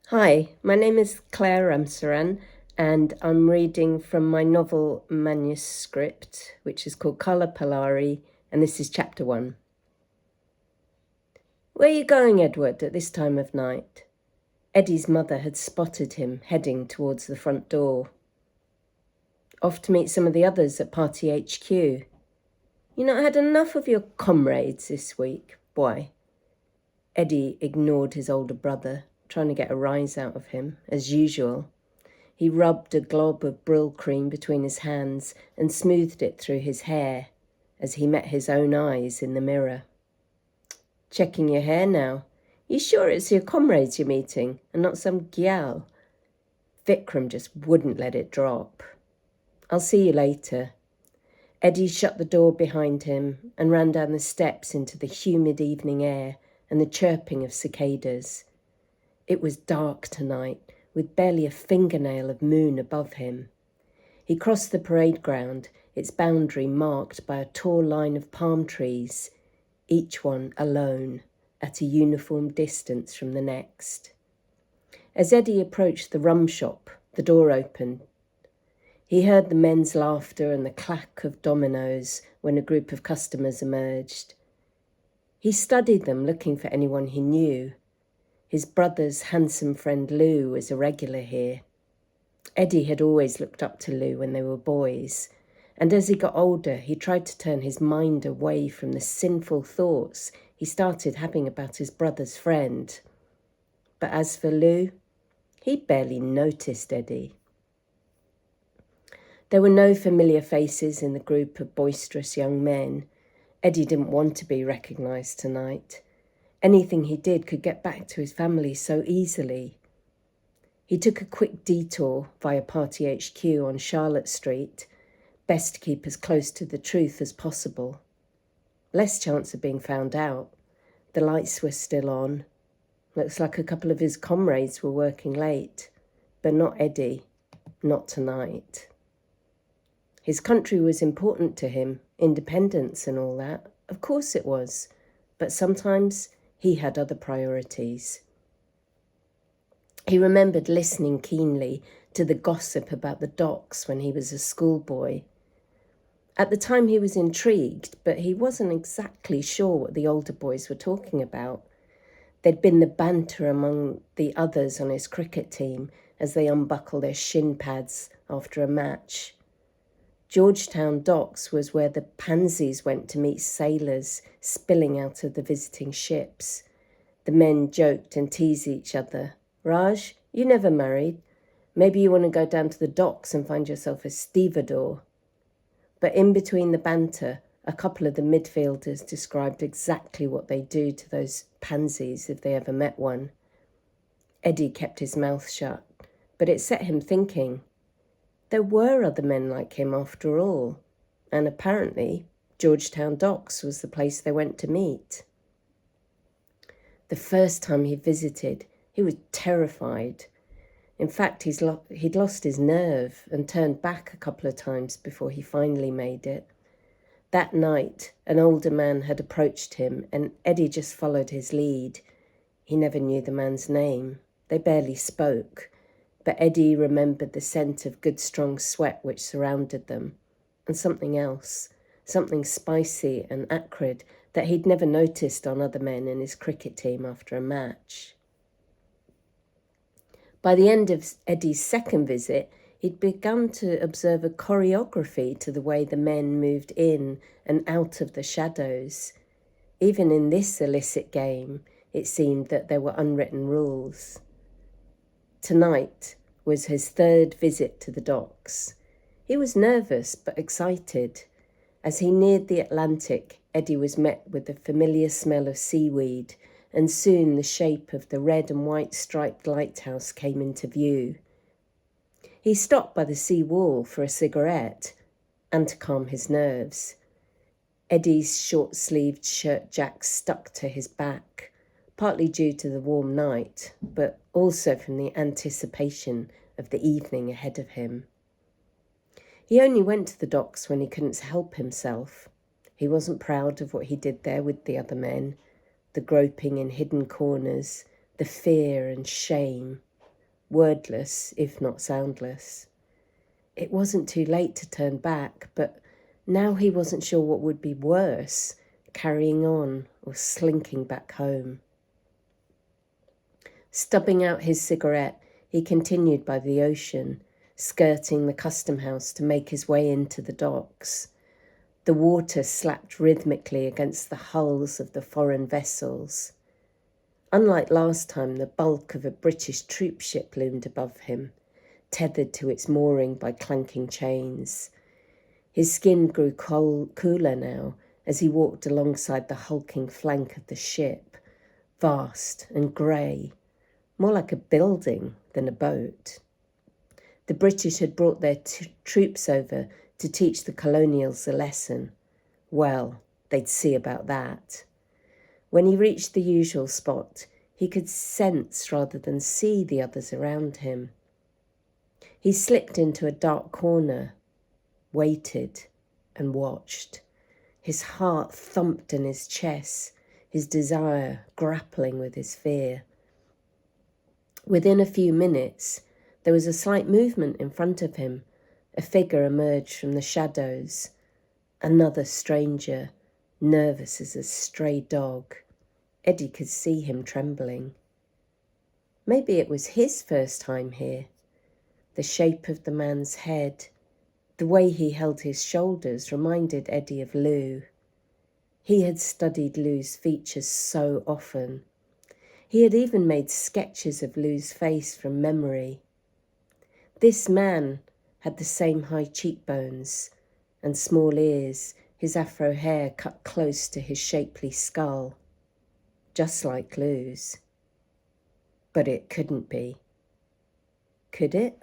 Hi, my name is Clare Ramsaran, and I'm reading from my novel manuscript, which is called Kala Palari, and this is chapter 1. Where are you going, Edward, at this time of night? Eddie's mother had spotted him heading towards the front door. Off to meet some of the others at Party HQ. You not had enough of your comrades this week, boy? Eddie ignored his older brother, trying to get a rise out of him, as usual. He rubbed a glob of Brill cream between his hands and smoothed it through his hair as he met his own eyes in the mirror. Checking your hair now. You sure it's your comrades you're meeting and not some gyal? Vikram just wouldn't let it drop. I'll see you later. Eddie shut the door behind him and ran down the steps into the humid evening air and the chirping of cicadas. It was dark tonight, with barely a fingernail of moon above him. He crossed the parade ground, its boundary marked by a tall line of palm trees, each one alone, at a uniform distance from the next. As Eddie approached the rum shop, the door opened. He heard the men's laughter and the clack of dominoes when a group of customers emerged. He studied them, looking for anyone he knew. His brother's handsome friend Lou was a regular here. Eddie had always looked up to Lou when they were boys, and as he got older, he tried to turn his mind away from the sinful thoughts he started having about his brother's friend. But as for Lou, he barely noticed Eddie. There were no familiar faces in the group of boisterous young men. Eddie didn't want to be recognised tonight. Anything he did could get back to his family so easily. He took a quick detour via Party HQ on Charlotte Street, best to keep as close to the truth as possible. Less chance of being found out. The lights were still on. Looks like a couple of his comrades were working late, but not Eddie, not tonight. His country was important to him, independence and all that. Of course it was, but sometimes he had other priorities. He remembered listening keenly to the gossip about the docks when he was a schoolboy. At the time he was intrigued, but he wasn't exactly sure what the older boys were talking about. There'd been the banter among the others on his cricket team as they unbuckled their shin pads after a match. Georgetown Docks was where the pansies went to meet sailors spilling out of the visiting ships. The men joked and teased each other. Raj, you never married. Maybe you want to go down to the docks and find yourself a stevedore. But in between the banter, a couple of the midfielders described exactly what they'd do to those pansies if they ever met one. Eddie kept his mouth shut, but it set him thinking. There were other men like him after all, and apparently Georgetown Docks was the place they went to meet. The first time he visited, he was terrified. In fact, he'd lost his nerve and turned back a couple of times before he finally made it. That night, an older man had approached him, and Eddie just followed his lead. He never knew the man's name. They barely spoke. But Eddie remembered the scent of good strong sweat which surrounded them, and something else, something spicy and acrid that he'd never noticed on other men in his cricket team after a match. By the end of Eddie's second visit, he'd begun to observe a choreography to the way the men moved in and out of the shadows. Even in this illicit game, it seemed that there were unwritten rules. Tonight was his third visit to the docks. He was nervous but excited. As he neared the Atlantic, Eddie was met with the familiar smell of seaweed, and soon the shape of the red and white striped lighthouse came into view. He stopped by the sea wall for a cigarette and to calm his nerves. Eddie's short-sleeved shirt jack stuck to his back, partly due to the warm night, but also from the anticipation of the evening ahead of him. He only went to the docks when he couldn't help himself. He wasn't proud of what he did there with the other men, the groping in hidden corners, the fear and shame. wordless, if not soundless. It wasn't too late to turn back, but now he wasn't sure what would be worse, carrying on or slinking back home. Stubbing out his cigarette, he continued by the ocean, skirting the custom house to make his way into the docks. The water slapped rhythmically against the hulls of the foreign vessels. Unlike last time, the bulk of a British troop ship loomed above him, tethered to its mooring by clanking chains. His skin grew cooler now as he walked alongside the hulking flank of the ship, vast and grey, more like a building than a boat. The British had brought their troops over to teach the colonials a lesson. Well, they'd see about that. When he reached the usual spot, he could sense rather than see the others around him. He slipped into a dark corner, waited and watched. His heart thumped in his chest, his desire grappling with his fear. Within a few minutes, there was a slight movement in front of him. A figure emerged from the shadows. Another stranger, nervous as a stray dog. Eddie could see him trembling. Maybe it was his first time here. The shape of the man's head, the way he held his shoulders reminded Eddie of Lou. He had studied Lou's features so often. He had even made sketches of Lou's face from memory. This man had the same high cheekbones and small ears, his afro hair cut close to his shapely skull, just like Lou's. But it couldn't be. Could it?